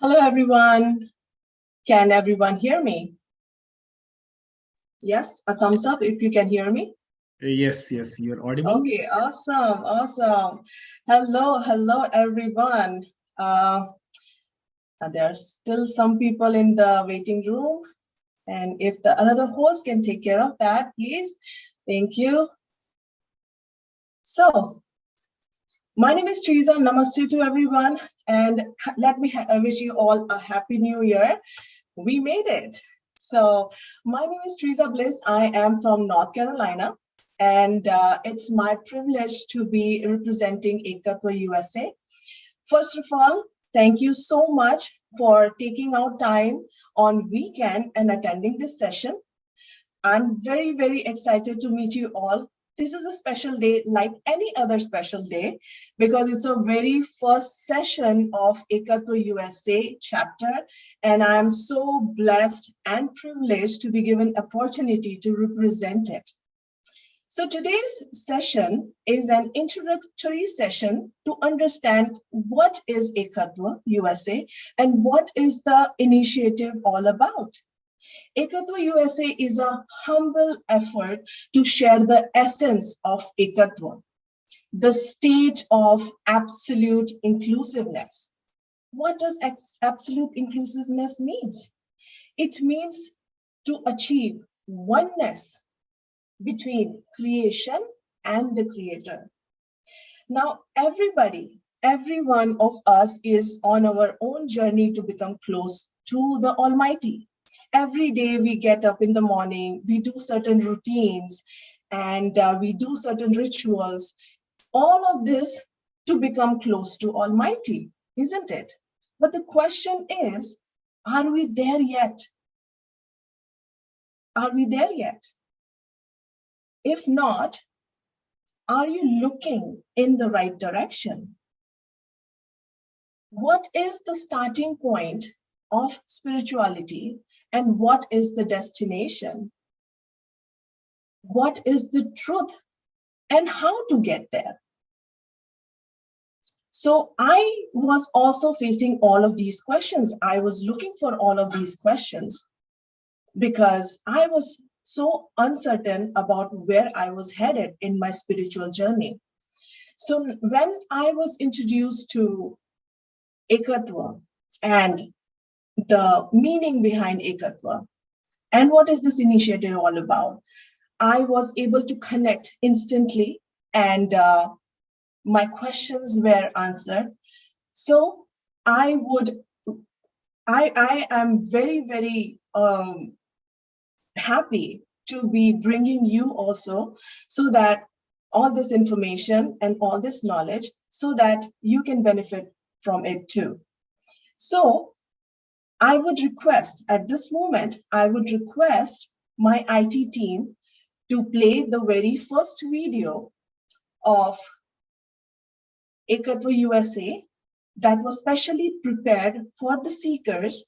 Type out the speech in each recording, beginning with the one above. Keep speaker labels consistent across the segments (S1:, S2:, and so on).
S1: Hello, everyone. Can everyone hear me? Yes, a thumbs up if you can hear me.
S2: Yes, you're audible.
S1: Okay, awesome. Hello, everyone. There are still some people in the waiting room, and if the another host can take care of that, please. Thank you. So, my name is Teresa. Namaste to everyone, and let me wish you all a happy new year. We made it. So my name is Teresa Bliss. I am from North Carolina, and it's my privilege to be representing Ekatva U.S.A. First of all, thank you so much for taking out time on weekend and attending this session. I'm very excited to meet you all. This is a special day like any other special day because it's a very first session of Ekatva U.S.A. chapter, and I'm so blessed and privileged to be given opportunity to represent it. So today's session is an introductory session to understand what is Ekatva U.S.A. and what is the initiative all about. Ekatva U.S.A. is a humble effort to share the essence of Ekatva, the state of absolute inclusiveness. What does absolute inclusiveness mean? It means to achieve oneness between creation and the creator. Now, every one of us is on our own journey to become close to the Almighty. Every day we get up in the morning, we do certain routines, and we do certain rituals. All of this to become close to Almighty, isn't it? But the question is, are we there yet? Are we there yet? If not, are you looking in the right direction? What is the starting point of spirituality and what is the destination? What is the truth and how to get there? So I was also facing all of these questions. I was looking for all of these questions because I was so uncertain about where I was headed in my spiritual journey. So when I was introduced to Ekatva and the meaning behind Ekatva and what is this initiative all about, I was able to connect instantly and my questions were answered. So I am very happy to be bringing you also so that all this information and all this knowledge so that you can benefit from it too. So I would request at this moment, I would request my IT team to play the very first video of Ekatva USA that was specially prepared for the seekers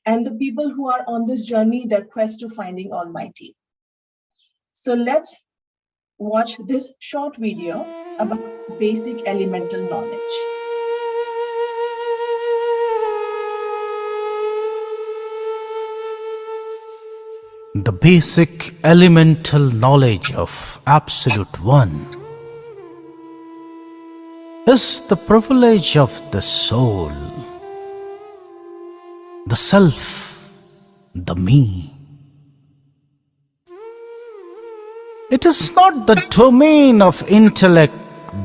S1: and the people who are on this journey, their quest to finding Almighty. So let's watch this short video about basic elemental knowledge.
S3: The basic elemental knowledge of Absolute One is the privilege of the soul, the self, the me. It is not the domain of intellect,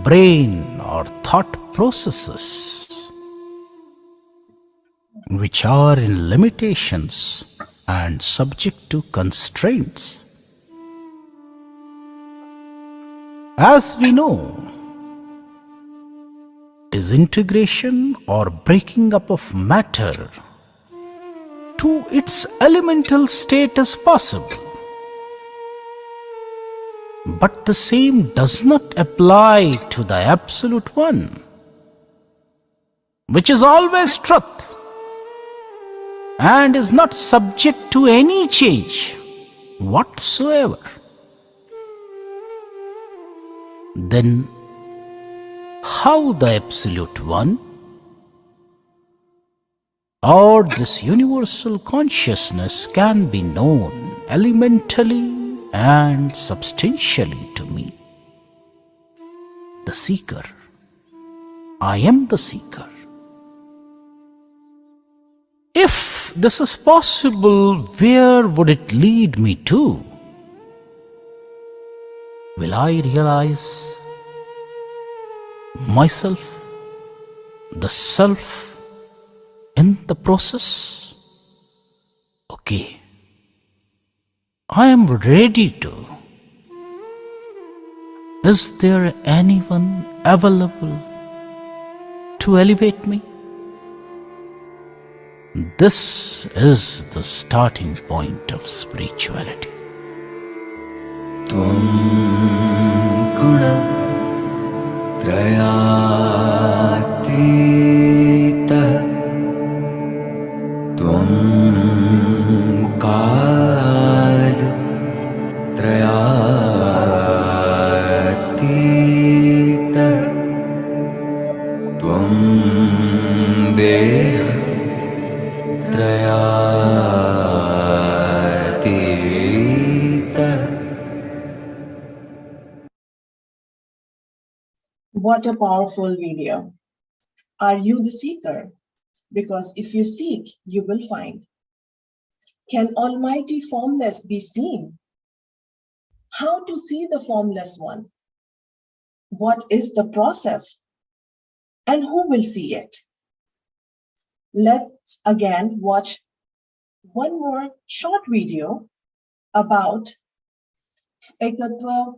S3: brain, or thought processes, which are in limitations and subject to constraints. As we know, disintegration or breaking up of matter to its elemental state is possible. But the same does not apply to the Absolute One, which is always truth and is not subject to any change whatsoever. Then how the Absolute One or this universal consciousness can be known elementally and substantially to me, the seeker. I am the seeker. If this is possible, where would it lead me to? Will I realize myself, the self, in the process? Okay, I am ready to. Is there anyone available to elevate me? This is the starting point of spirituality.
S4: Tvam guna trayatita Tvam kal trayatita Tvam deha trayatita.
S1: What a powerful video. Are you the seeker? Because if you seek, you will find. Can Almighty Formless be seen? How to see the Formless One? What is the process? And who will see it? Let's again watch one more short video about Ekatva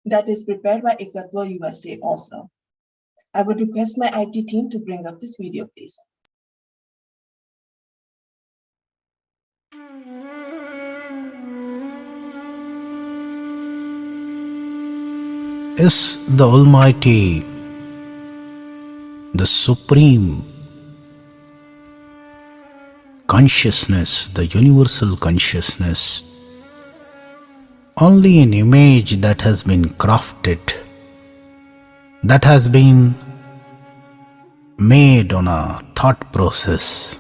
S1: that is prepared by Ekatva U.S.A. also. I would request my IT team to bring up this video, please.
S3: Is the Almighty, the Supreme Consciousness, the Universal Consciousness, only an image that has been crafted, that has been made on a thought process,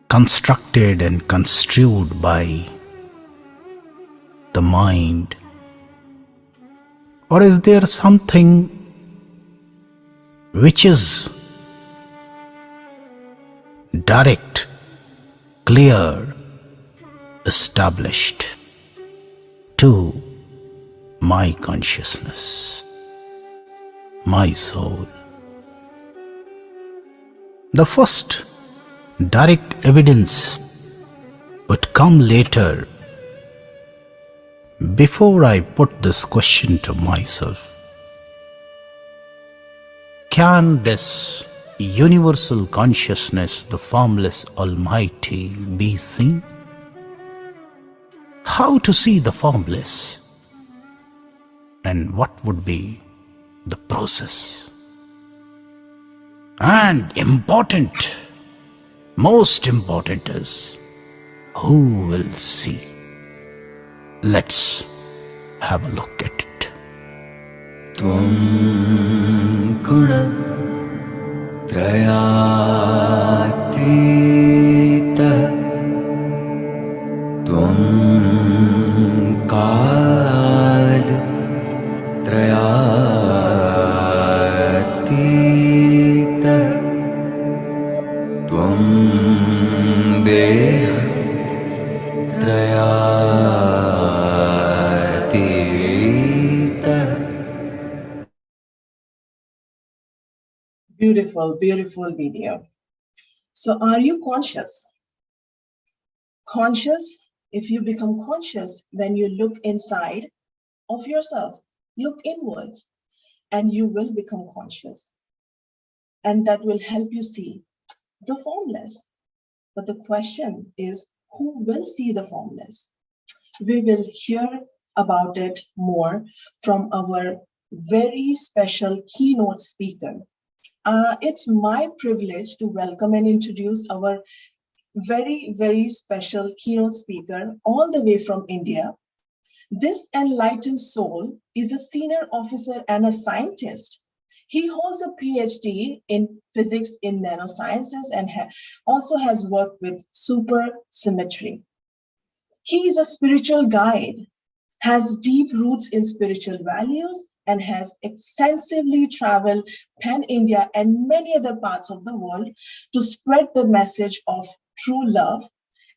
S3: constructed and construed by the mind? Or is there something which is direct, clear, established to my consciousness, my soul? The first direct evidence would come later. Before I put this question to myself, can this universal consciousness, the formless Almighty, be seen? How to see the formless? And what would be the process? And important, most important is, who will see? Let's have a look at it.
S4: Tvam guna trayatita Tvam kal trayatita Tvam deha trayatita.
S1: Beautiful, beautiful video. So are you conscious? Conscious, if you become conscious when you look inside of yourself, look inwards, and you will become conscious. And that will help you see the formless. But the question is, who will see the formless? We will hear about it more from our very special keynote speaker. It's my privilege to welcome and introduce our very, very special keynote speaker all the way from India. This enlightened soul is a senior officer and a scientist. He holds a PhD in physics in nanosciences and also has worked with supersymmetry. He is a spiritual guide, has deep roots in spiritual values, and has extensively traveled pan-India and many other parts of the world to spread the message of true love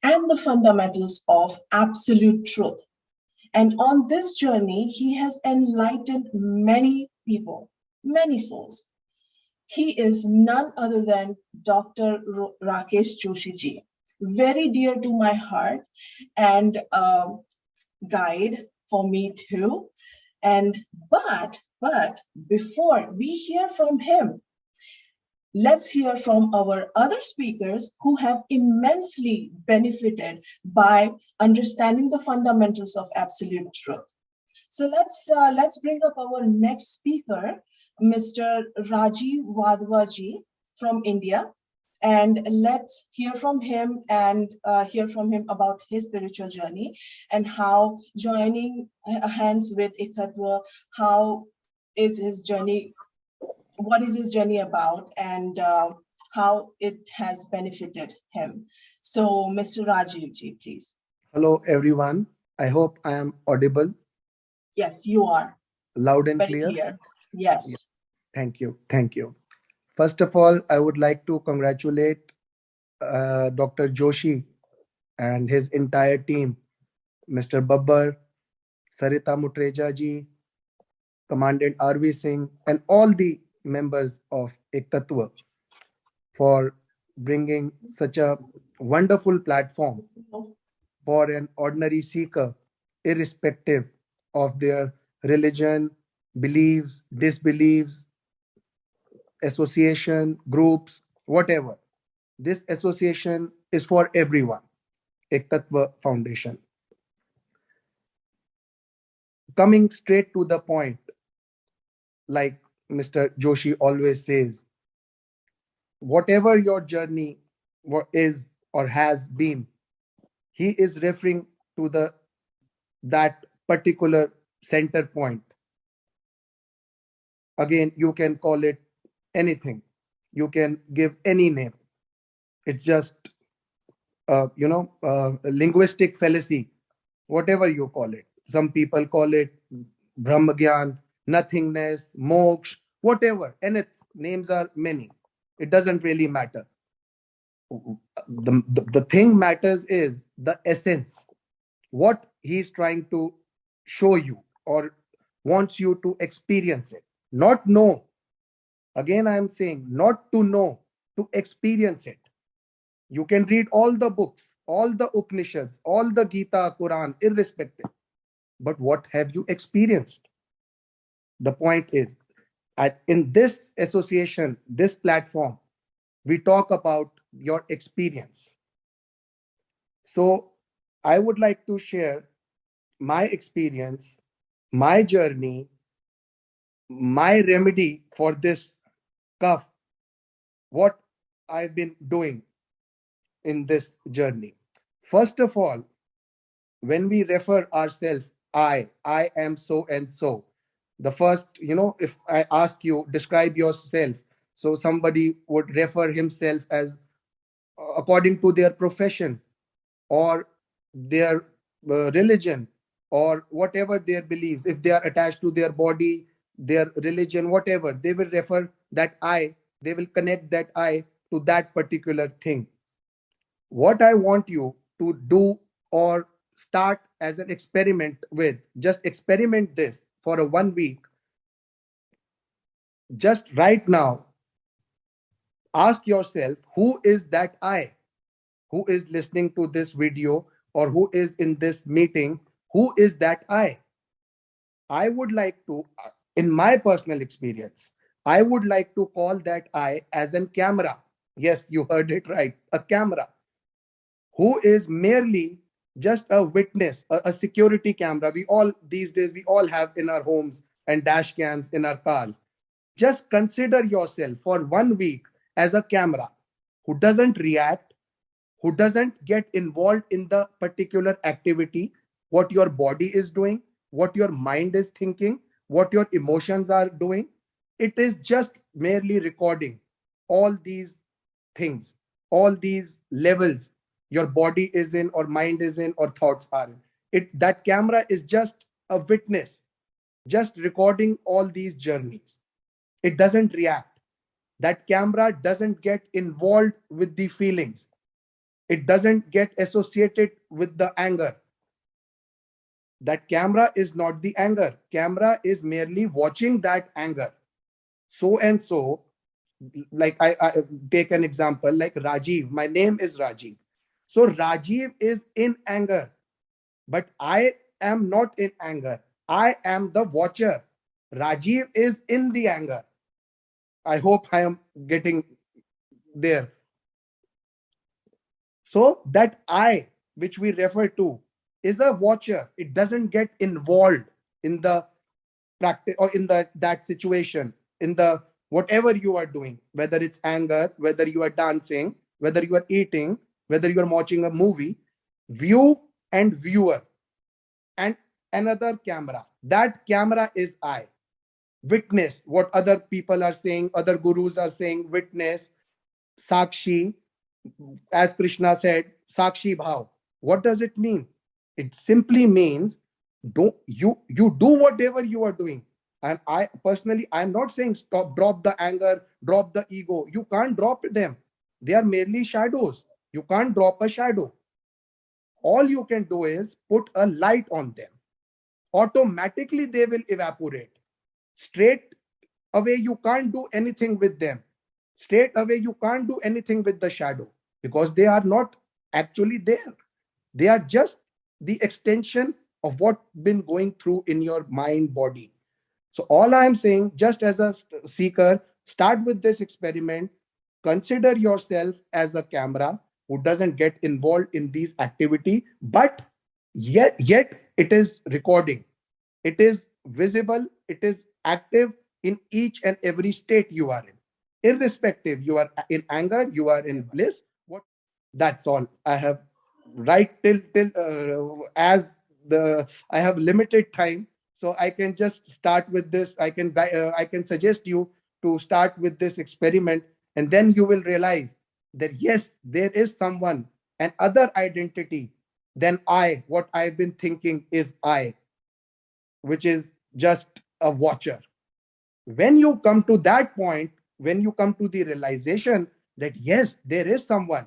S1: and the fundamentals of absolute truth. And on this journey, he has enlightened many people, many souls. He is none other than Dr. Rakesh Joshi ji, very dear to my heart and guide for me too. But before we hear from him, let's hear from our other speakers who have immensely benefited by understanding the fundamentals of absolute truth. So let's bring up our next speaker, Mr. Rajiv Wadhwaji from India, and let's hear from him and hear from him about his spiritual journey and how joining hands with Ekatva, how is his journey, what is his journey about, and how it has benefited him. So, Mr. Rajiv ji, please.
S5: Hello, everyone. I hope I am audible.
S1: Yes, you are.
S5: Loud and
S1: Very
S5: clear.
S1: clear. Yes.
S5: Yeah. Thank you. Thank you. First of all, I would like to congratulate Dr. Joshi and his entire team, Mr. Babbar, Sarita Mutreja ji, Commandant R.V. Singh, and all the members of Ekatva for bringing such a wonderful platform for an ordinary seeker, irrespective of their religion, beliefs, disbeliefs, association, groups, whatever. This association is for everyone. Ekatva Foundation. Coming straight to the point, like Mr. Joshi always says, whatever your journey is or has been, he is referring to that particular center point. Again, you can call it anything. You can give any name. It's just, linguistic fallacy, whatever you call it. Some people call it Brahmagyan, nothingness, moksha, whatever. And names are many. It doesn't really matter. The thing matters is the essence, what he's trying to show you or wants you to experience it, not know. Again, I am saying not to know, to experience it. You can read all the books, all the Upanishads, all the Gita, Quran, irrespective. But what have you experienced? The point is, in this association, this platform, we talk about your experience. So I would like to share my experience, my journey, my remedy for this cough, what I've been doing in this journey. First of all, when we refer ourselves, I am so and so. The first, if I ask you, describe yourself. So somebody would refer himself as according to their profession or their religion or whatever their beliefs. If they are attached to their body, their religion, whatever, they will refer that I, they will connect that I to that particular thing. What I want you to do or start as an experiment with, just experiment this for 1 week. Just right now, ask yourself, who is that I? Who is listening to this video or who is in this meeting? Who is that I? I would like to, in my personal experience, I would like to call that I as a camera. Yes, you heard it right, a camera. Who is merely just a witness, a security camera. We all, these days, we all have in our homes and dash cams in our cars. Just consider yourself for 1 week as a camera who doesn't react, who doesn't get involved in the particular activity, what your body is doing, what your mind is thinking, what your emotions are doing. It is just merely recording all these things, all these levels your body is in, or mind is in, or thoughts are in. That camera is just a witness, just recording all these journeys. It doesn't react. That camera doesn't get involved with the feelings. It doesn't get associated with the anger. That camera is not the anger. Camera is merely watching that anger. So and so, like I take an example like Rajiv. My name is Rajiv. So Rajiv is in anger, but I am not in anger. I am the watcher. Rajiv is in the anger. I hope I am getting there. So that I, which we refer to, is a watcher. It doesn't get involved in the practice or in that situation, in the whatever you are doing, whether it's anger, whether you are dancing, whether you are eating, whether you are watching a movie. View and viewer and another camera. That camera is I. Witness what other people are saying, other gurus are saying. Witness, Sakshi, as Krishna said, Sakshi Bhav. What does it mean? It simply means you do whatever you are doing. And I personally, I'm not saying stop, drop the anger, drop the ego. You can't drop them. They are merely shadows. You can't drop a shadow. All you can do is put a light on them. Automatically they will evaporate. Straight away you can't do anything with them. Straight away you can't do anything with the shadow, because they are not actually there. They are just the extension of what's been going through in your mind, body. So all I am saying, just as a seeker, start with this experiment. Consider yourself as a camera who doesn't get involved in these activity, but yet it is recording. It is visible. It is active in each and every state you are in. Irrespective, you are in anger, you are in bliss. What? That's all I have. Right till as the I have limited time, so I can just start with this. I can suggest you to start with this experiment, and then you will realize that yes, there is someone, an other identity than I. What I've been thinking is I, which is just a watcher. When you come to that point, when you come to the realization that yes, there is someone,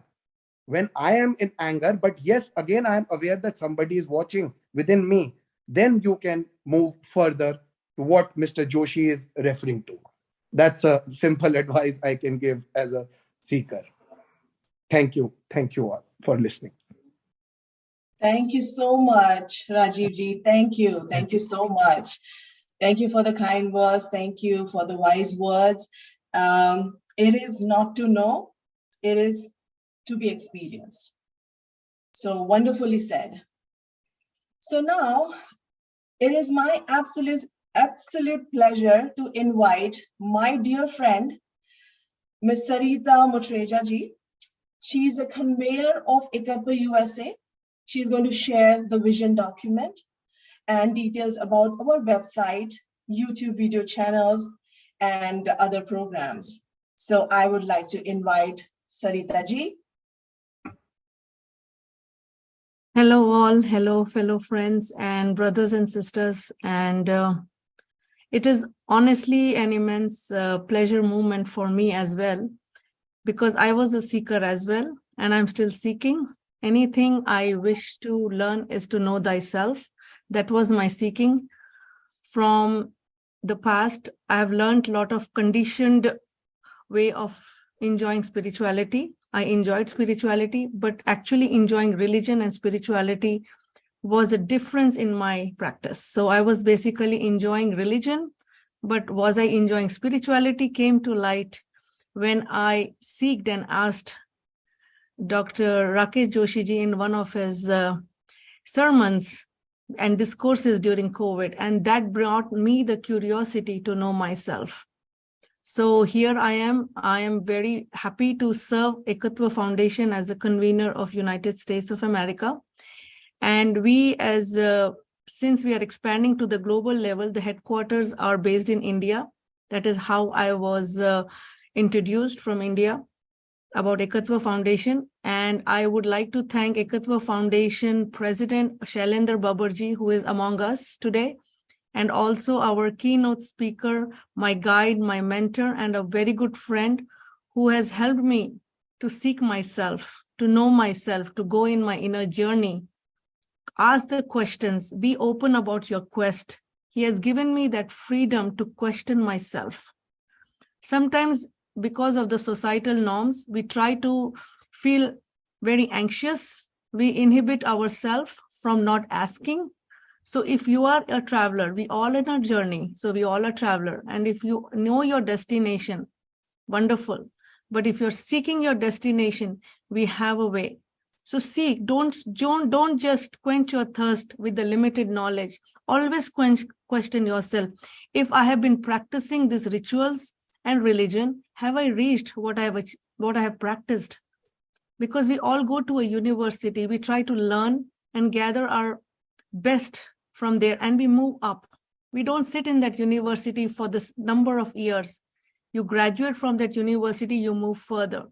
S5: when I am in anger, but yes, again, I am aware that somebody is watching within me, then you can move further to what Mr. Joshi is referring to. That's a simple advice I can give as a seeker. Thank you. Thank you all for listening.
S1: Thank you so much, Rajiv ji. Thank you. Thank you so much. Thank you for the kind words. Thank you for the wise words. It is not to know, it is to be experienced. So wonderfully said. So now it is my absolute pleasure to invite my dear friend, Ms. Sarita Mutreja ji. She's a conveyor of Ekatva U.S.A. She's going to share the vision document and details about our website, YouTube video channels, and other programs. So I would like to invite Sarita ji.
S6: Hello all, hello fellow friends and brothers and sisters. And it is honestly an immense pleasure moment for me as well, because I was a seeker as well, and I'm still seeking. Anything I wish to learn is to know thyself. That was my seeking. From the past, I've learned a lot of conditioned way of enjoying spirituality. I enjoyed spirituality, but actually enjoying religion and spirituality was a difference in my practice. So I was basically enjoying religion, but was I enjoying spirituality came to light when I seeked and asked Dr. Rakesh Joshi ji in one of his sermons and discourses during COVID, and that brought me the curiosity to know myself. So here I am very happy to serve Ekatva Foundation as a convener of United States of America. And we since we are expanding to the global level, the headquarters are based in India. That is how I was introduced from India about Ekatva Foundation. And I would like to thank Ekatva Foundation President Shailendra Babarji, who is among us today, and also our keynote speaker, my guide, my mentor, and a very good friend who has helped me to seek myself, to know myself, to go in my inner journey. Ask the questions, be open about your quest. He has given me that freedom to question myself. Sometimes, because of the societal norms, we try to feel very anxious. We inhibit ourselves from not asking. So if you are a traveler, we all in a journey. So we all are traveler. And if you know your destination, wonderful. But if you're seeking your destination, we have a way. So seek, don't just quench your thirst with the limited knowledge. Always question yourself. If I have been practicing these rituals and religion, have I reached what I have practiced? Because we all go to a university, we try to learn and gather our best from there, and we move up. We don't sit in that university for this number of years. You graduate from that university, you move further.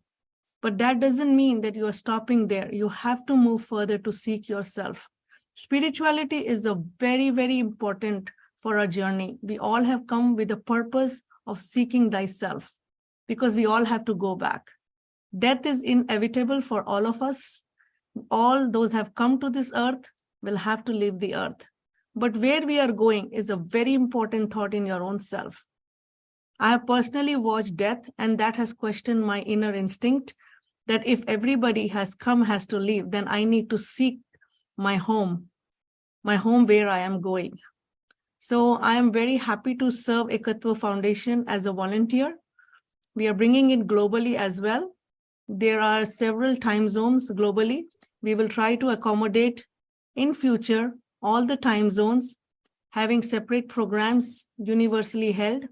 S6: But that doesn't mean that you are stopping there. You have to move further to seek yourself. Spirituality is a very, very important for our journey. We all have come with a purpose of seeking thyself, because we all have to go back. Death is inevitable for all of us. All those have come to this earth will have to leave the earth. But where we are going is a very important thought in your own self. I have personally watched death, and that has questioned my inner instinct that if everybody has to leave, then I need to seek my home where I am going. So I am very happy to serve Ekatva Foundation as a volunteer. We are bringing it globally as well. There are several time zones globally. We will try to accommodate in future all the time zones, having separate programs universally held.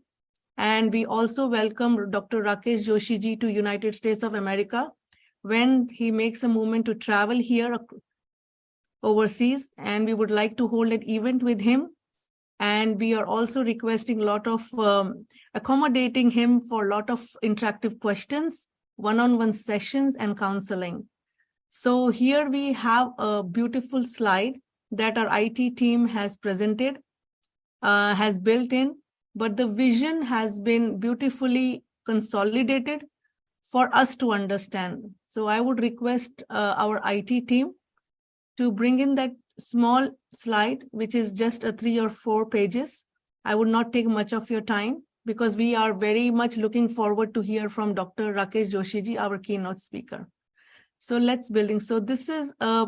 S6: And we also welcome Dr. Rakesh Joshi ji to United States of America when he makes a movement to travel here overseas, and we would like to hold an event with him. And we are also requesting a lot of accommodating him for a lot of interactive questions, one-on-one sessions and counseling. So here we have a beautiful slide that our IT team has presented, has built in, but the vision has been beautifully consolidated for us to understand. So I would request our IT team to bring in that small slide, which is just 3 or 4 pages. I would not take much of your time because we are very much looking forward to hear from Dr. Rakesh Joshi ji, our keynote speaker. So let's building. So this is a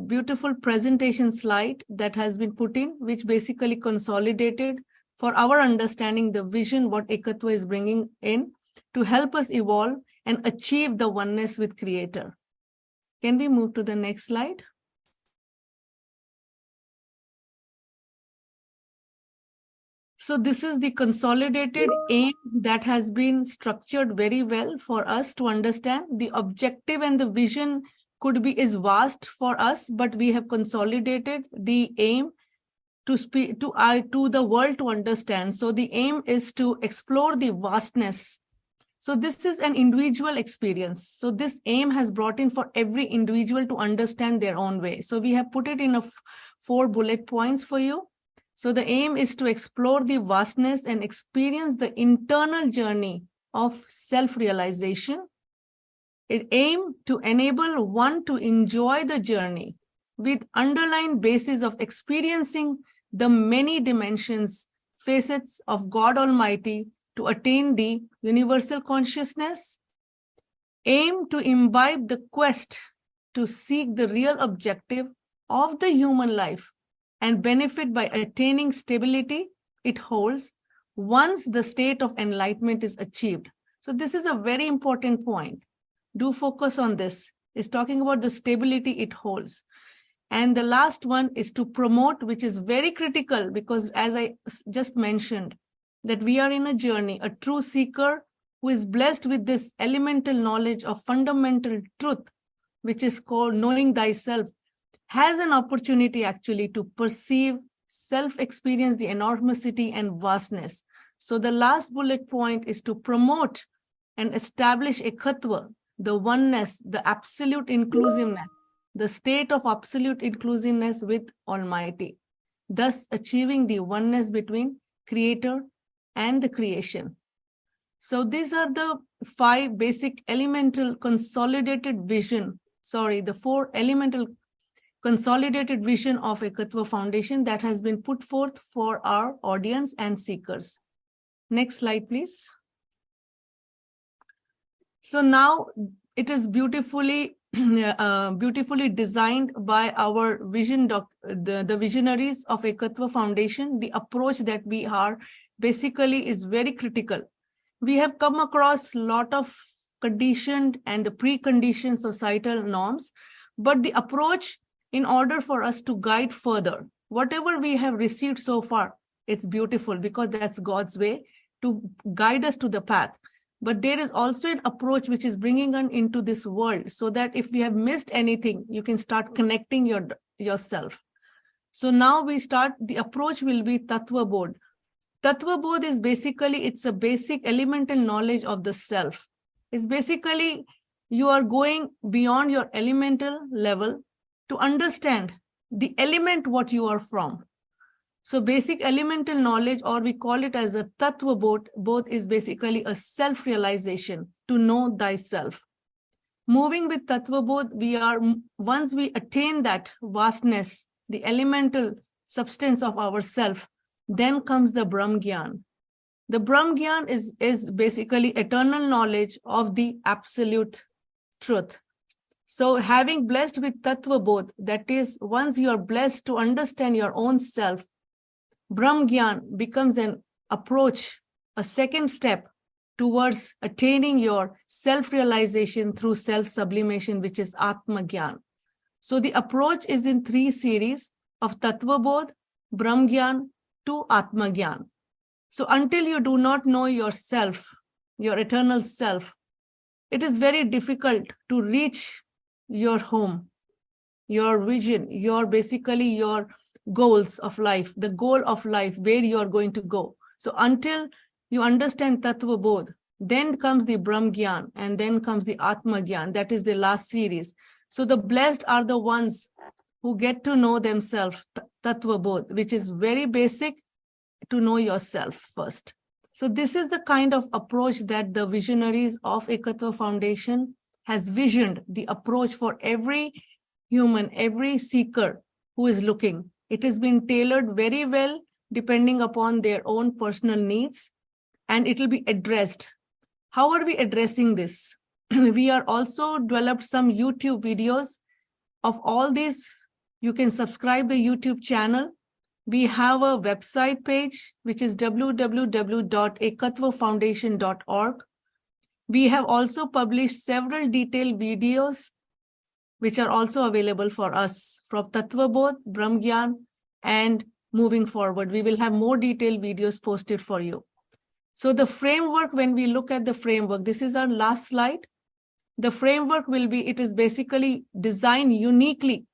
S6: beautiful presentation slide that has been put in, which basically consolidated for our understanding the vision what Ekatva is bringing in to help us evolve and achieve the oneness with Creator. Can we move to the next slide? So this is the consolidated aim that has been structured very well for us to understand. The objective and the vision is vast for us, but we have consolidated the aim to the world to understand. So the aim is to explore the vastness. So this is an individual experience. So this aim has brought in for every individual to understand their own way. So we have put it in 4 bullet points for you. So the aim is to explore the vastness and experience the internal journey of self-realization. It aims to enable one to enjoy the journey with underlying basis of experiencing the many dimensions, facets of God Almighty to attain the universal consciousness. Aim to imbibe the quest to seek the real objective of the human life and benefit by attaining stability it holds once the state of enlightenment is achieved. So this is a very important point. Do focus on this. It's talking about the stability it holds. And the last one is to promote, which is very critical because as I just mentioned, that we are in a journey, a true seeker who is blessed with this elemental knowledge of fundamental truth, which is called knowing thyself, has an opportunity actually to perceive, self-experience the enormity and vastness. So the last bullet point is to promote and establish Ekatva, the oneness, the absolute inclusiveness, the state of absolute inclusiveness with Almighty, thus achieving the oneness between Creator and the creation. So these are the 5 basic elemental consolidated vision, the 4 elemental consolidated vision of Ekatva Foundation that has been put forth for our audience and seekers. Next slide, please. So now it is beautifully designed by our the visionaries of Ekatva Foundation. The approach that we are basically is very critical. We have come across a lot of conditioned and the preconditioned societal norms, but the approach, in order for us to guide further, whatever we have received so far, it's beautiful because that's God's way to guide us to the path. But there is also an approach which is bringing us into this world so that if we have missed anything, you can start connecting yourself. So now we start, the approach will be Tattva Bodh. Tattva Bodh is basically, it's a basic elemental knowledge of the self. It's basically, you are going beyond your elemental level to understand the element what you are from. So basic elemental knowledge, or we call it as a Tattva Bodh, is basically a self-realization, to know thyself. Moving with Tattva Bodh, once we attain that vastness, the elemental substance of ourself, then comes the Brahm Gyan. The Brahm Gyan is basically eternal knowledge of the absolute truth. So having blessed with Tattva Bodh, that is, once you are blessed to understand your own self, Brahm Gyan becomes an approach, a second step towards attaining your self-realization through self-sublimation, which is Atma Gyan. So the approach is in 3 series of Tattva Bodh, Brahm Gyan to Atma Gyan. So until you do not know yourself, your eternal self, it is very difficult to reach your home, your vision, your goals of life, the goal of life, where you are going to go. So until you understand Tattva Bodh, then comes the Brahm Gyan, and then comes the Atma Gyan. That is the last series. So the blessed are the ones who get to know themselves, Tattva Bodh, which is very basic, to know yourself first. So this is the kind of approach that the visionaries of Ekatva Foundation has visioned, the approach for every human, every seeker who is looking. It has been tailored very well depending upon their own personal needs, and it will be addressed. How are we addressing this? We are also developed some YouTube videos of all these. You can subscribe the YouTube channel. We have a website page, which is www.ekatvafoundation.org. We have also published several detailed videos, which are also available for us from Tattva Bodh, Brahm Gyan, and moving forward. We will have more detailed videos posted for you. So the framework, when we look at the framework, this is our last slide. The framework will be, it is basically designed uniquely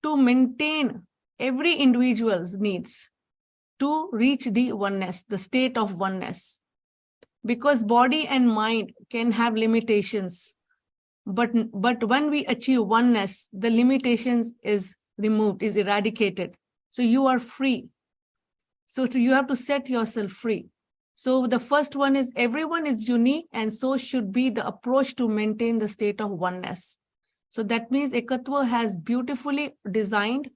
S6: to maintain every individual's needs to reach the oneness, the state of oneness. Because body and mind can have limitations, but when we achieve oneness, the limitations is removed, is eradicated. So you are free. So you have to set yourself free. So the first one is everyone is unique, and so should be the approach to maintain the state of oneness. So that means Ekatva has beautifully designed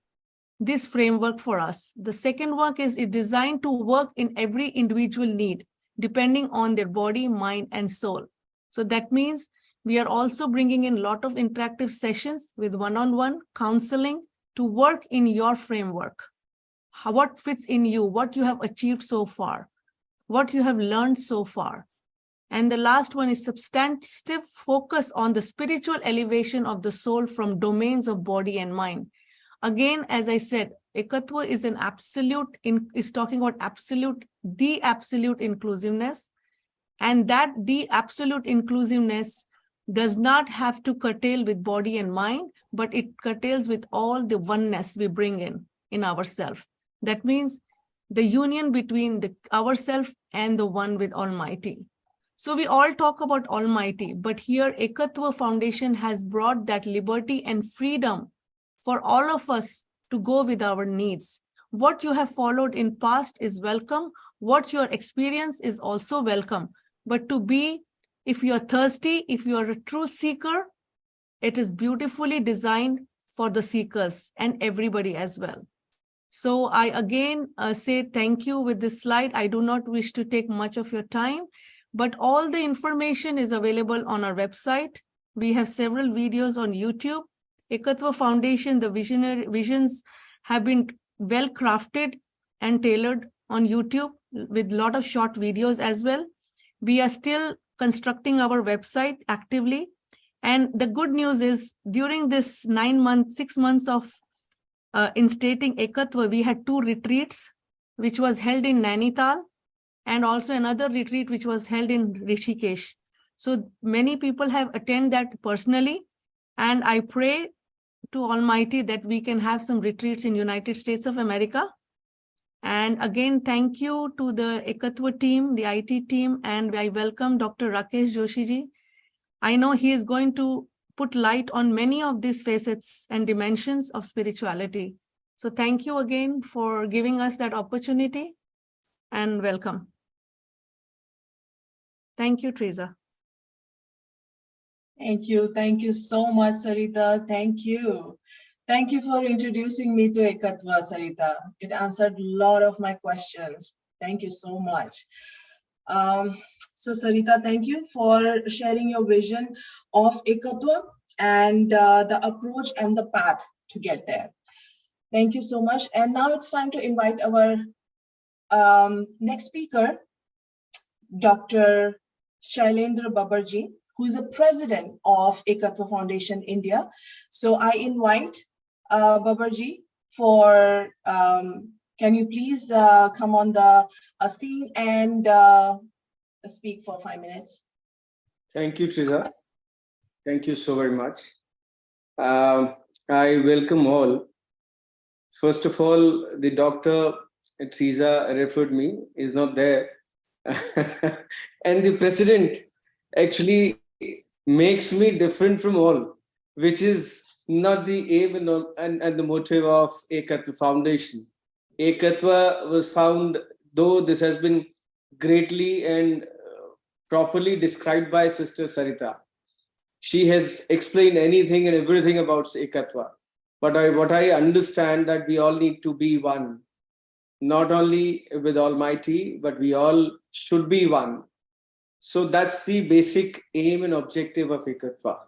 S6: this framework for us. The second work is designed to work in every individual need, depending on their body, mind, and soul. So that means we are also bringing in a lot of interactive sessions with one-on-one counseling to work in your framework. What fits in you, what you have achieved so far, what you have learned so far. And the last one is substantive focus on the spiritual elevation of the soul from domains of body and mind. Again, as I said, Ekatva is an absolute, is talking about the absolute inclusiveness. And that the absolute inclusiveness does not have to curtail with body and mind, but it curtails with all the oneness we bring in ourselves. That means the union between ourselves and the one with Almighty. So we all talk about Almighty, but here Ekatva Foundation has brought that liberty and freedom for all of us to go with our needs. What you have followed in past is welcome. What your experience is also welcome. But to be, if you're thirsty, if you're a true seeker, it is beautifully designed for the seekers and everybody as well. So I again say thank you with this slide. I do not wish to take much of your time, but all the information is available on our website. We have several videos on YouTube. Ekatva Foundation, the visions have been well crafted and tailored on YouTube with a lot of short videos as well. We are still constructing our website actively. And the good news is during this 6 months of instating Ekatva, we had 2 retreats, which was held in Nainital, and also another retreat which was held in Rishikesh. So many people have attended that personally, and I pray to Almighty that we can have some retreats in United States of America. And again, thank you to the Ekatva team, the IT team, and I welcome Dr. Rakesh Joshi ji. I know he is going to put light on many of these facets and dimensions of spirituality. So thank you again for giving us that opportunity, and welcome. Thank you, Teresa.
S1: Thank you. Thank you so much, Sarita. Thank you. Thank you for introducing me to Ekatva, Sarita. It answered a lot of my questions. Thank you so much. So Sarita, thank you for sharing your vision of Ekatva and the approach and the path to get there. Thank you so much. And now it's time to invite our next speaker, Dr. Shailendra Babarji, who is the president of Ekatva Foundation India. So I invite Babarji for, can you please come on the screen and speak for 5 minutes?
S7: Thank you, Teresa. Thank you so very much. I welcome all. First of all, the doctor Teresa referred me is not there. And the president actually makes me different from all, which is not the aim and the motive of Ekatva Foundation. Ekatva was found, though this has been greatly and properly described by Sister Sarita. She has explained anything and everything about Ekatva. But what I understand that we all need to be one, not only with Almighty, but we all should be one. So that's the basic aim and objective of Ekatva.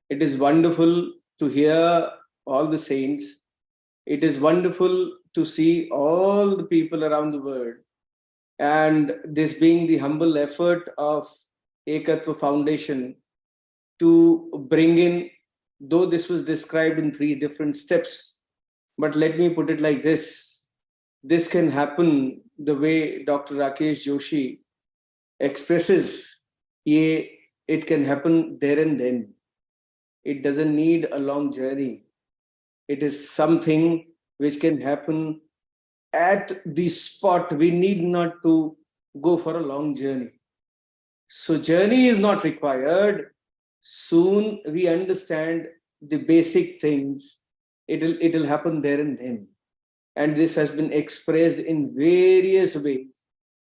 S7: It is wonderful to hear all the saints. It is wonderful to see all the people around the world. And this being the humble effort of Ekatva Foundation to bring in, though this was described in 3 different steps, but let me put it like this. This can happen the way Dr. Rakesh Joshi expresses. It can happen there and then. It doesn't need a long journey. It is something which can happen at the spot. We need not to go for a long journey. So journey is not required. Soon we understand the basic things. It'll happen there and then. And this has been expressed in various ways.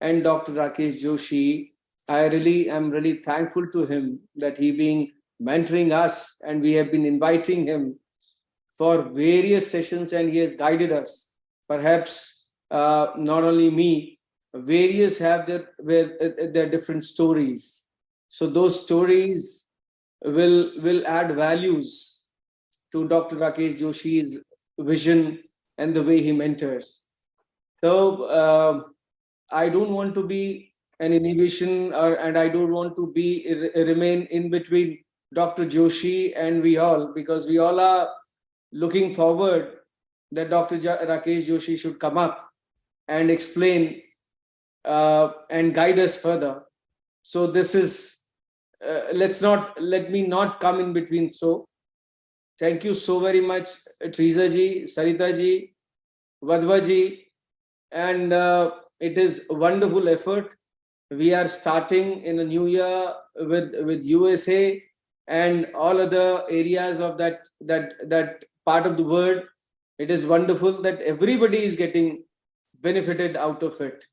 S7: And Dr. Rakesh Joshi, I'm really thankful to him that he being mentoring us, and we have been inviting him for various sessions, and he has guided us. Perhaps not only me, various have their different stories. So those stories will add values to Dr. Rakesh Joshi's vision and the way he mentors. So I don't want to be an inhibition, and I don't want to remain in between Dr. Joshi and we all, because we all are looking forward that Dr. Rakesh Joshi should come up and explain and guide us further. So this is, let me not come in between. So thank you so very much, Teresa ji, Sarita ji, Vadva ji, and it is a wonderful effort. We are starting in a new year with USA and all other areas of that part of the world. It is wonderful that everybody is getting benefited out of it.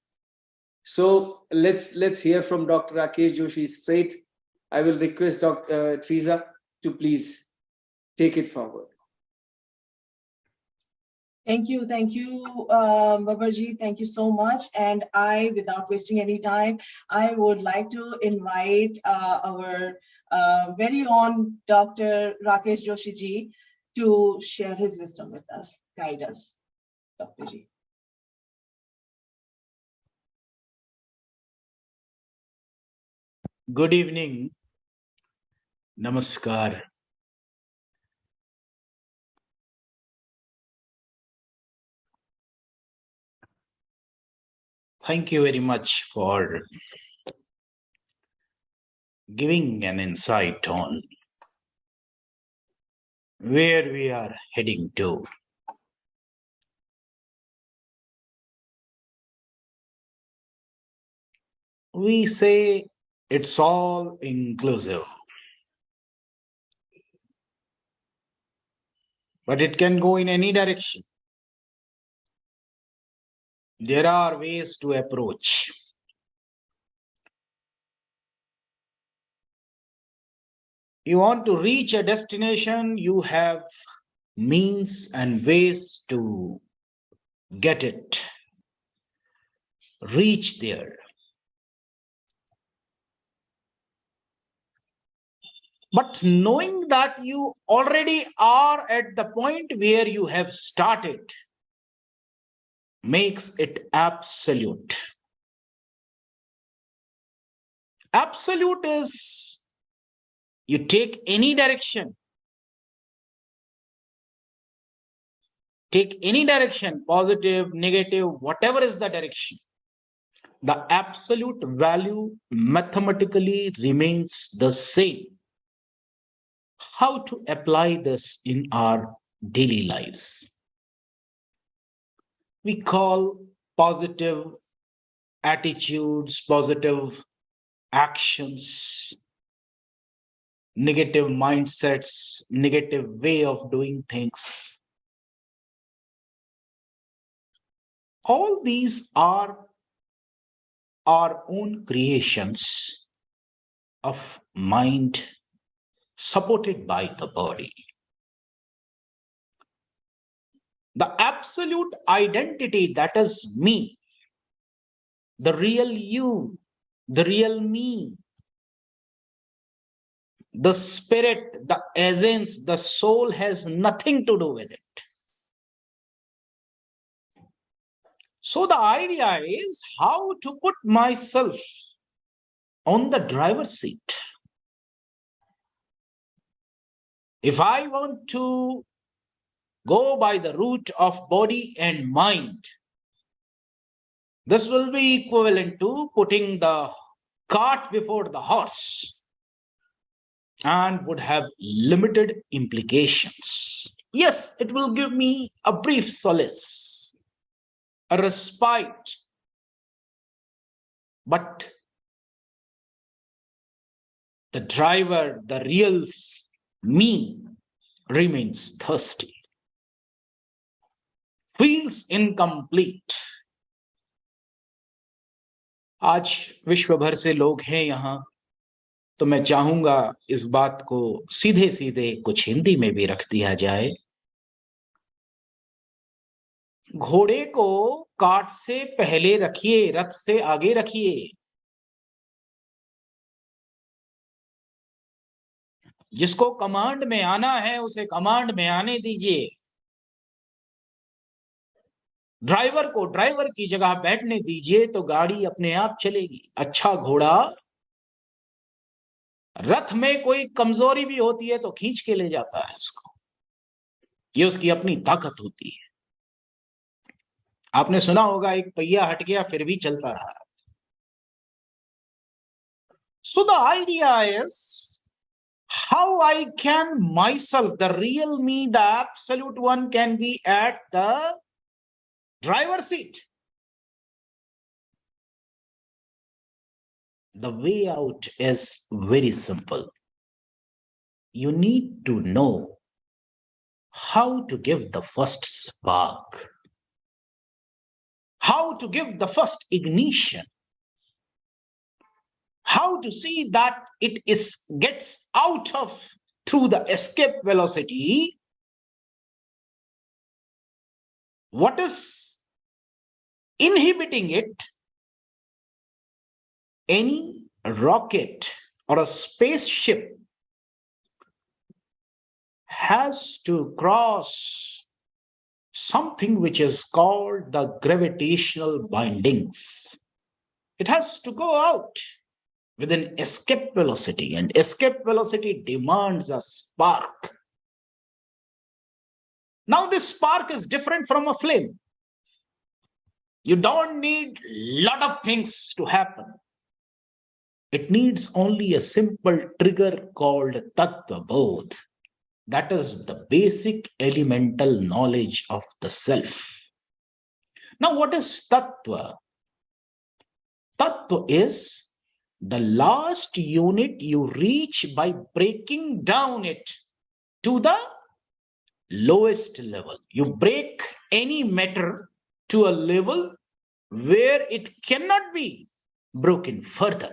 S7: So let's hear from Dr. Rakesh Joshi straight. I will request Dr. Teresa to please take it forward.
S1: Thank you, Babarji. Thank you so much. And without wasting any time, I would like to invite our very own Dr. Rakesh Joshi ji to share his wisdom with us, guide us. Dr. Ji.
S3: Good evening. Namaskar. Thank you very much for giving an insight on where we are heading to. We say it's all inclusive, but it can go in any direction. There are ways to approach. You want to reach a destination, you have means and ways to get it, reach there. But knowing that you already are at the point where you have started makes it absolute. Absolute is you take any direction. Take any direction, positive, negative, whatever is the direction. The absolute value mathematically remains the same. How to apply this in our daily lives? We call positive attitudes, positive actions, negative mindsets, negative way of doing things. All these are our own creations of mind supported by the body. The absolute identity, that is me, the real you, the real me, the spirit, the essence, the soul has nothing to do with it. So the idea is how to put myself on the driver's seat. If I want to go by the route of body and mind, this will be equivalent to putting the cart before the horse and would have limited implications. Yes, it will give me a brief solace, a respite, but the driver, the real me, remains thirsty, feels incomplete. आज विश्व भर से लोग हैं यहाँ, तो मैं चाहूंगा इस बात को सीधे सीधे कुछ हिंदी में भी रख दिया जाए। घोड़े को काट से पहले रखिए, रथ से आगे रखिए। जिसको कमांड में आना है उसे कमांड में आने दीजिए। ड्राइवर को ड्राइवर की जगह बैठने दीजिए तो गाड़ी अपने आप चलेगी। अच्छा घोड़ा, रथ में कोई कमजोरी भी होती है तो खींच के ले जाता है उसको, ये उसकी अपनी ताकत होती है। आपने सुना होगा एक पहिया हट गया फिर भी चलता रहा। So the idea is how I can myself, the real me, the absolute one, can be at the driver's seat. the way out is very simple. You need to know how to give the first spark, how to give the first ignition, how to see that it gets out of through the escape velocity. What is inhibiting it? Any rocket or a spaceship has to cross something which is called the gravitational bindings. It has to go out with an escape velocity, and escape velocity demands a spark. Now this spark is different from a flame. You don't need a lot of things to happen. It needs only a simple trigger called Tattva Bodh. That is the basic elemental knowledge of the self. Now, what is Tattva? Tattva is the last unit you reach by breaking down it to the lowest level. You break any matter to a level where it cannot be broken further.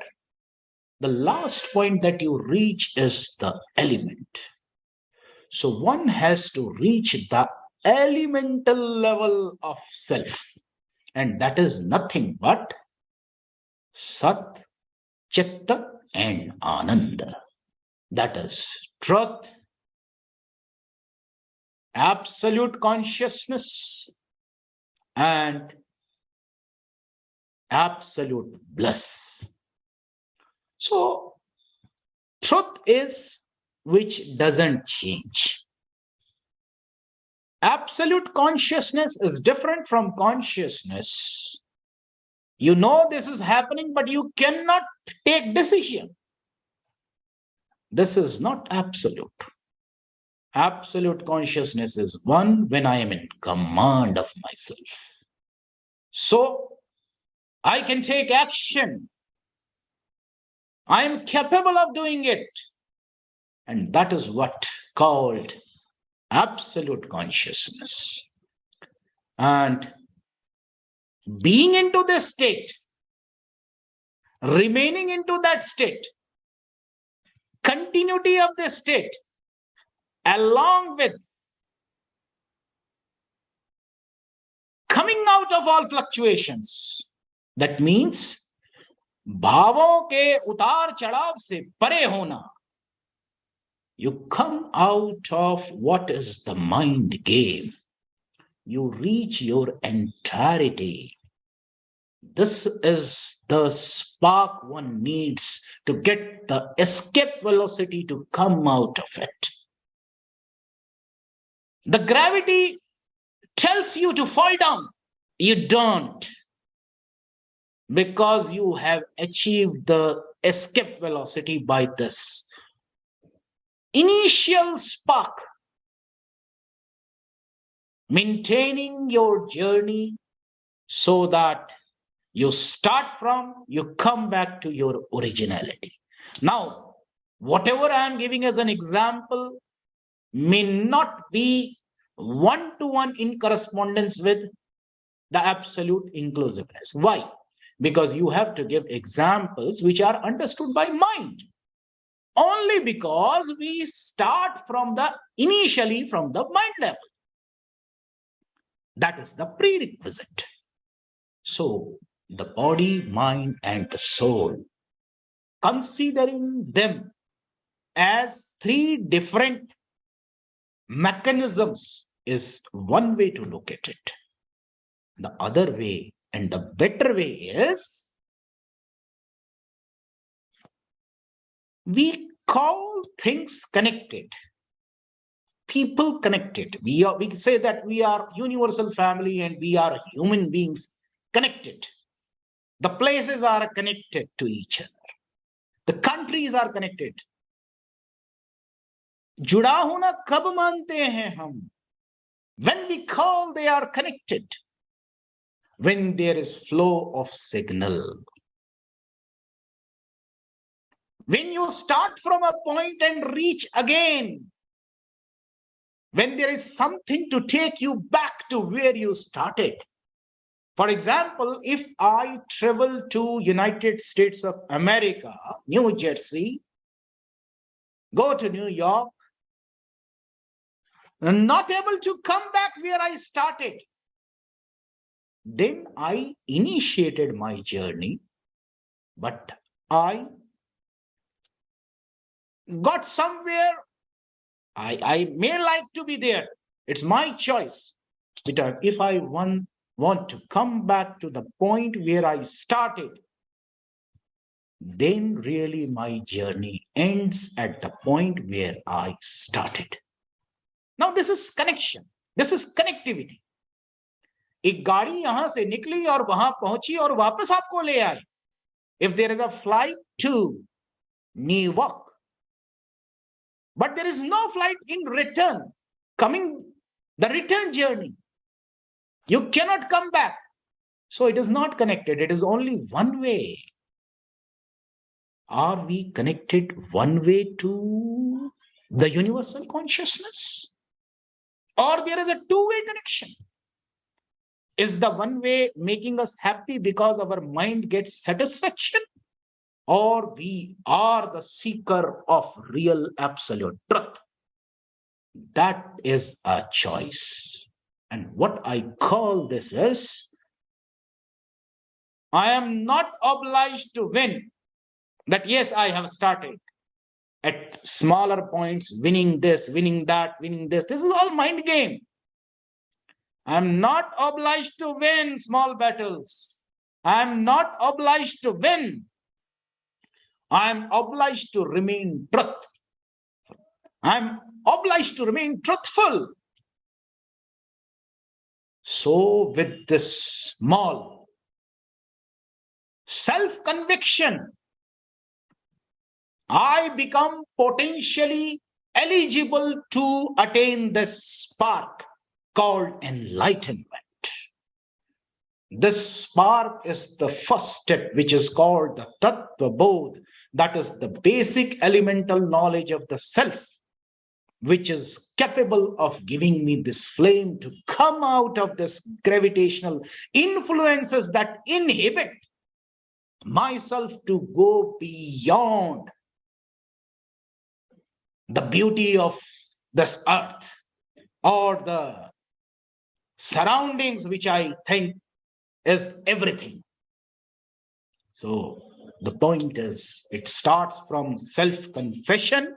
S3: The last point that you reach is the element. So one has to reach the elemental level of self, and that is nothing but Sat, Chitta and Ananda. That is truth, absolute consciousness, and absolute bliss. So truth is which doesn't change. Absolute consciousness is different from consciousness. You know this is happening, but you cannot take decision. This is not absolute. Absolute consciousness is one when I am in command of myself. So I can take action. I am capable of doing it. And that is what called absolute consciousness. And being into this state, remaining into that state, continuity of this state, along with coming out of all fluctuations. That means भावों के उतार चढ़ाव से परे होना. You come out of what is the mind game. You reach your entirety. This is the spark one needs to get the escape velocity to come out of it. The gravity tells you to fall down. You don't. Because you have achieved the escape velocity by this initial spark. Maintaining your journey so that you start from, you come back to your originality. Now, whatever I am giving as an example may not be one-to-one in correspondence with the absolute inclusiveness. Why? Because you have to give examples which are understood by mind. Only because we start from initially from the mind level. That is the prerequisite. So, the body, mind, and the soul, considering them as three different mechanisms is one way to look at it. The other way and the better way is we call things connected, people connected. We say that we are universal family and we are human beings connected. The places are connected to each other. The countries are connected. जुड़ा होना कब मानते हैं हम? When we call, they are connected. When there is flow of signal. when you start from a point and reach again, when there is something to take you back to where you started. For example, if I travel to United States of America, New Jersey, go to New York, and not able to come back where I started, then I initiated my journey, but I got somewhere. I may like to be there. It's my choice. But if I want to come back to the point where I started, then really my journey ends at the point where I started. Now this is connection. This is connectivity. एक गाड़ी यहां से निकली और वहां पहुंची और वापस आपको ले आई. If there is a flight to New York, but there is no flight in return, the return journey, you cannot come back. So it is not connected. It is only one way. Are we connected one way to the universal consciousness? Or there is a two-way connection? Is the one way making us happy because our mind gets satisfaction? Or we are the seeker of real absolute truth? That is a choice. And what I call this is, I am not obliged to win. That yes, I have started at smaller points, winning this, winning that, winning this. This is all mind game. I'm not obliged to win small battles. I'm not obliged to win. I'm obliged to remain truth. I'm obliged to remain truthful. So with this small self-conviction, I become potentially eligible to attain this spark called enlightenment. This spark is the first step, which is called the Tattva Bodh. That is the basic elemental knowledge of the self, which is capable of giving me this flame to come out of this gravitational influences that inhibit myself to go beyond the beauty of this earth or the surroundings, which I think is everything. So the point is, it starts from self-confession.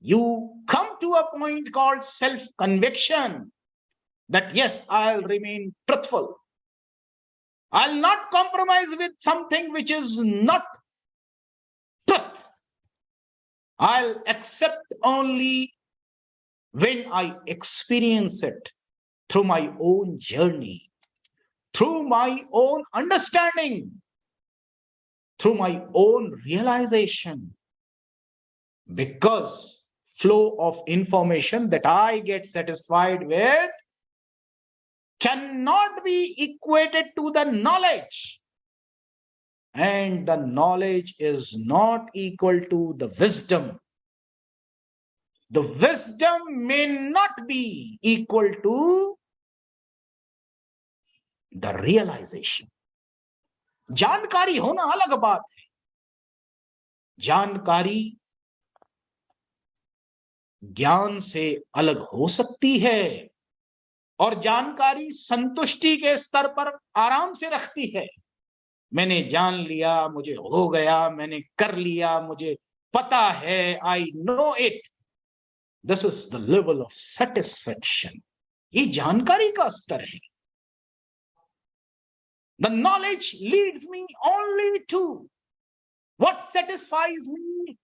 S3: You come to a point called self-conviction that yes, I'll remain truthful. I'll not compromise with something which is not truth. I'll accept only when I experience it through my own journey, through my own understanding, through my own realization. Because flow of information that I get satisfied with cannot be equated to the knowledge. And the knowledge is not equal to the wisdom. The wisdom may not be equal to the realization. जानकारी होना अलग बात है. जानकारी ज्ञान से अलग हो सकती है और जानकारी संतुष्टि के स्तर पर आराम से रखती है. मैंने जान लिया, मुझे हो गया, मैंने कर लिया, मुझे पता है, I know it. This is the level of satisfaction. ये जानकारी का स्तर है. The knowledge leads me only to what satisfies me,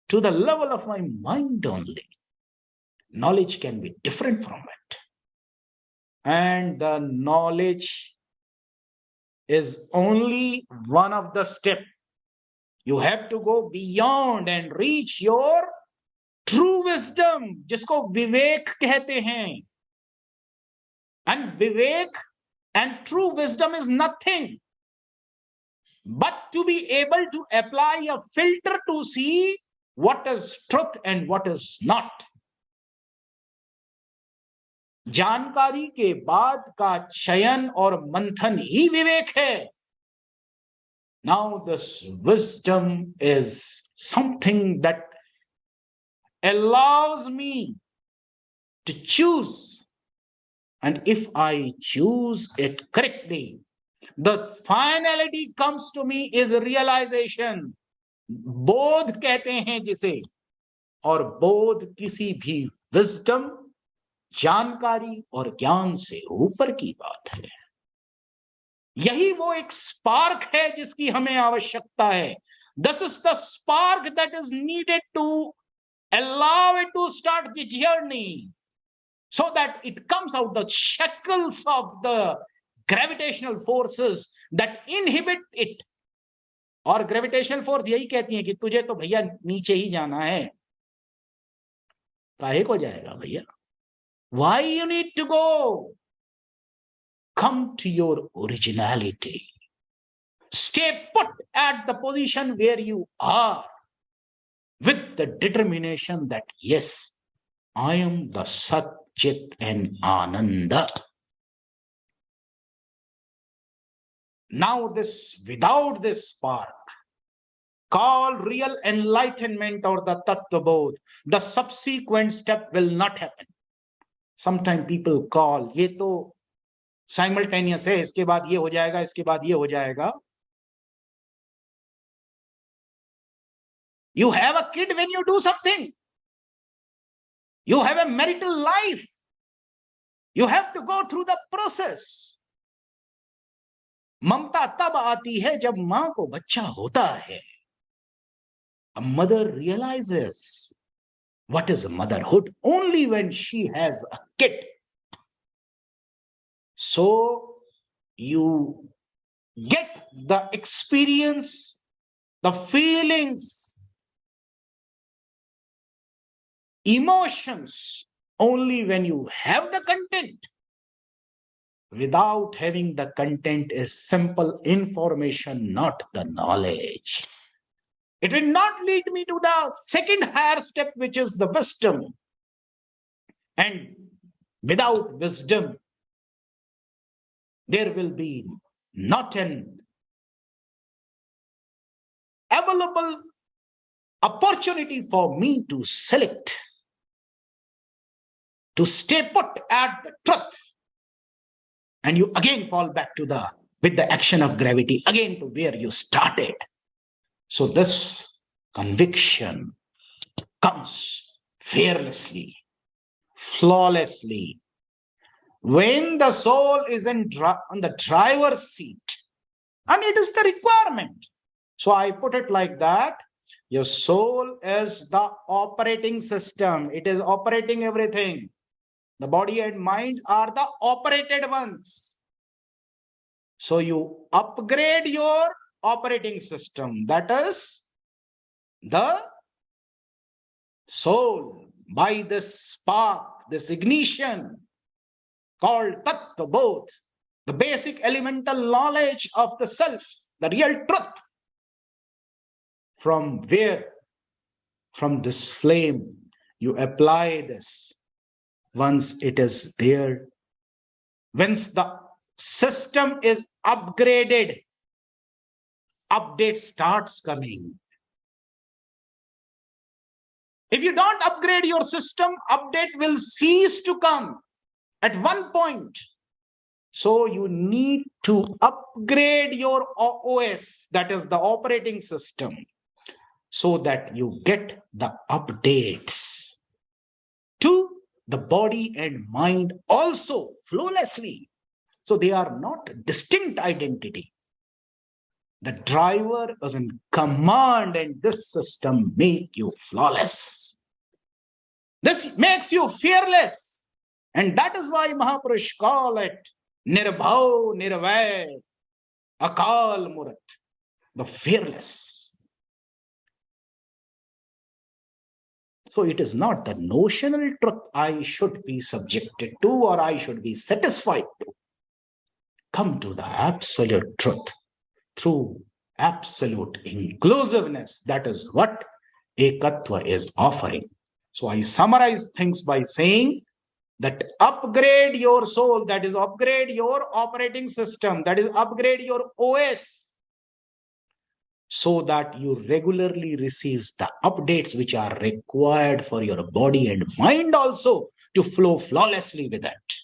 S3: to the level of my mind only. Knowledge can be different from it. And the knowledge is only one of the steps. You have to go beyond and reach your true wisdom, जिसको विवेक कहते हैं. And vivek and true wisdom is nothing but to be able to apply a filter to see what is truth and what is not. जानकारी के बाद का चयन और मंथन ही विवेक है. Now this wisdom is something that allows me to choose, and if I choose it correctly, the finality comes to me is realization. बोध कहते हैं जिसे, और बोध किसी भी विजडम, जानकारी और ज्ञान से ऊपर की बात है. यही वो एक स्पार्क है जिसकी हमें आवश्यकता है. This is the spark that is needed to allow it to start the journey, so that it comes out the shackles of the gravitational forces that inhibit it. और ग्रेविटेशनल फोर्स यही कहती है कि तुझे तो भैया नीचे ही जाना है. काहे को जाएगा भैया? Why you need to go? Come to your originality. Stay put at the position where you are, with the determination that yes, I am the Sat, Chit and Ananda. Now this, without this spark, called real enlightenment or the Tattva Bodh, the subsequent step will not happen. Sometimes people call, ये तो simultaneous है, इसके बाद ये हो जाएगा, इसके बाद ये हो जाएगा. You have a kid when you do something. You have a marital life. You have to go through the process. ममता तब आती है जब मां को बच्चा होता है. A mother realizes what is motherhood only when she has a kid. So you get the experience, the feelings, emotions only when you have the content. Without having the content is simple information, not the knowledge. It will not lead me to the second higher step, which is the wisdom. And without wisdom, there will be not an available opportunity for me to select, to stay put at the truth. And you again fall back to with the action of gravity, again to where you started. So this conviction comes fearlessly, flawlessly, when the soul is on the driver's seat, and it is the requirement. So I put it like that. Your soul is the operating system. It is operating everything. The body and mind are the operated ones. So you upgrade your operating system, that is the soul, by this spark, this ignition called Tattva Bodh, the basic elemental knowledge of the self, the real truth. From where? From this flame, you apply this. Once it is there, once the system is upgraded, update starts coming. If you don't upgrade your system, update will cease to come at one point. So you need to upgrade your OS, that is the operating system, so that you get the updates to the body and mind also flawlessly. So they are not distinct identity. The driver is in command, and this system makes you flawless. This makes you fearless. And that is why Mahapurush call it Nirbhav Nirvay Akal Murat, the fearless. So it is not the notional truth I should be subjected to or I should be satisfied to. Come to the absolute truth through absolute inclusiveness. That is what Ekatva is offering. So I summarize things by saying that upgrade your soul, that is upgrade your operating system, that is upgrade your OS, so that you regularly receives the updates which are required for your body and mind also to flow flawlessly with it.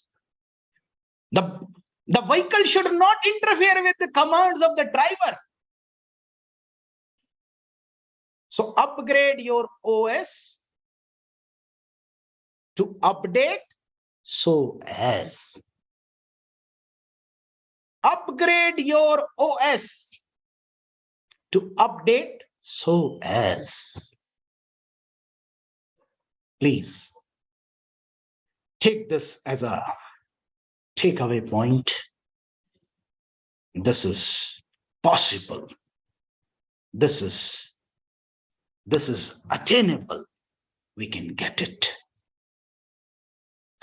S3: The vehicle should not interfere with the commands of the driver. So upgrade your OS to update so as. Upgrade your OS to update so as. Please take this as a takeaway point. This is possible. This is attainable. We can get it.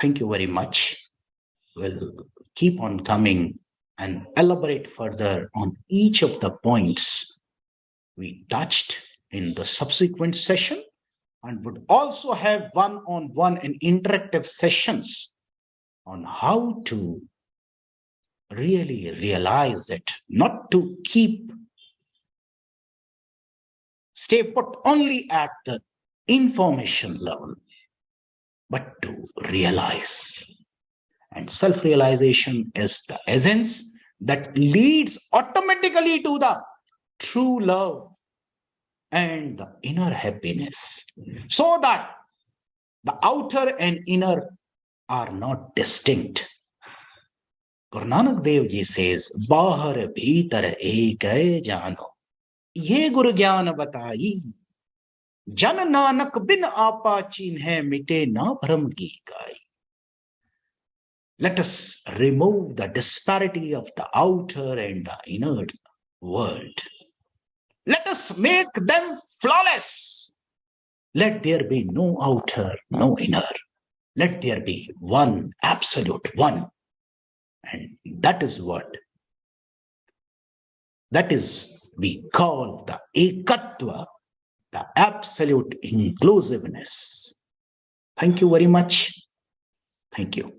S3: Thank you very much. We'll keep on coming and elaborate further on each of the points we touched in the subsequent session, and would also have one-on-one and interactive sessions on how to really realize it, not to stay put only at the information level, but to realize. And self-realization is the essence that leads automatically to the true love and the inner happiness, so that the outer and inner are not distinct. Guru Nanak Dev Ji says, Bahar bhitar ek hai jano, ye Guru Gyan batayi, Jan Nanak bin apa chinhe mite na bhram ki kai. Let us remove the disparity of the outer and the inner world. Let us make them flawless. Let there be no outer, no inner. Let there be one, absolute one. And that is we call the Ekatva, the absolute inclusiveness. Thank you very much. Thank you.